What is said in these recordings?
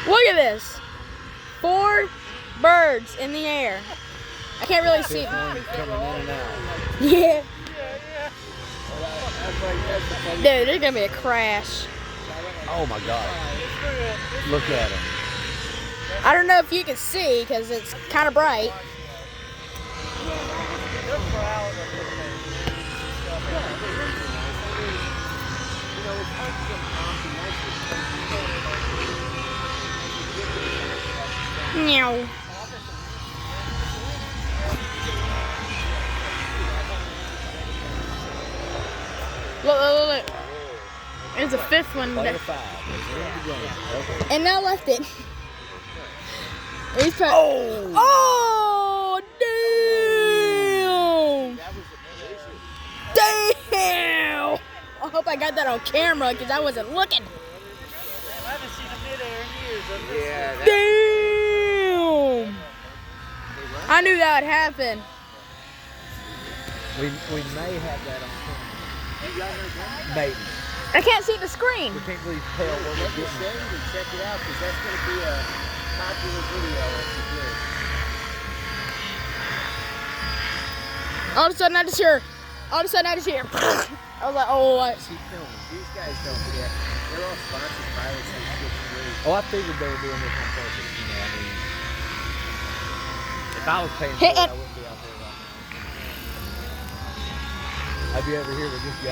Look at this. 4 birds in the air. I can't really see them. Coming in and out. Yeah. Dude, there's gonna be a crash. Oh my God. Look at him. I don't know if you can see because it's kind of bright. Meow. Look. There's a 5th one. And now left it. Oh, damn! Damn! I hope I got that on camera because I wasn't looking. I haven't seen a mid-air in years. Yeah. Damn! I knew that would happen. We may have that on camera. Maybe. I can't see the screen. We can't really tell what we're getting. And check it out because that's going to be a popular video if you do. All of a sudden, I just hear. I was like, oh, what? Keep filming. These guys don't forget. They're all sponsored pilots. Oh, I figured they were doing this on purpose. You know, I mean, if I was paying for Hit it, I it. wouldn't be out there right now. Have you ever here with this guy?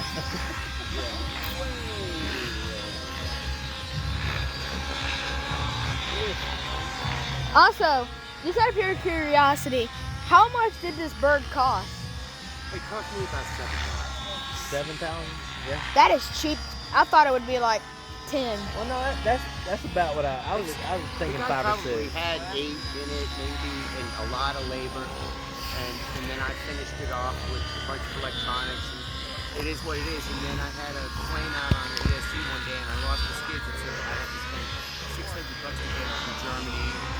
Also, just out of pure curiosity, how much did this bird cost? It cost me about $7. 7,000? Yeah. That is cheap. I thought it would be like 10. Well, no, that's about what I was thinking The 5 guy or probably 6. had 8 in it, maybe, and a lot of labor. And then I finished it off with a bunch of electronics. And it is what it is. And then I had a plane out on the ESC one day, and I lost the skids, and so I had to spend $600 to get it from Germany.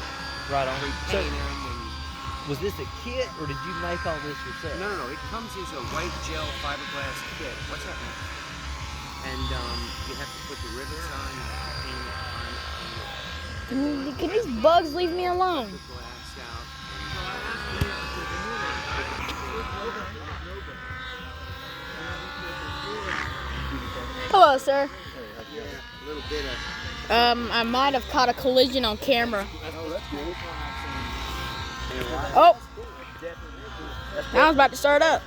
Right on. So, Repaint them. was this a kit, or did you make all this yourself? No. It comes as a white gel fiberglass kit. What's that, man? And you have to put the rivets on, paint it on. Can these bugs leave me alone? The glass out. Hello, sir. A little bit of. I might have caught a collision on camera. Oh, that's good. Oh, now I was about to start up.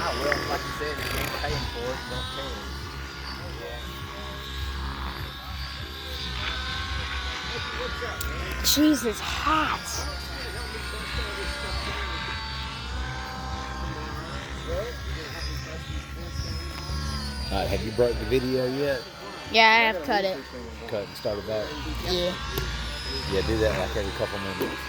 Ah, well, like you said, if you ain't paying for it, don't pay it. Jeez, it's hot. All right, have you broke the video yet? Yeah, I have cut it. Cut and started back. Yeah. Yeah, do that like every couple minutes.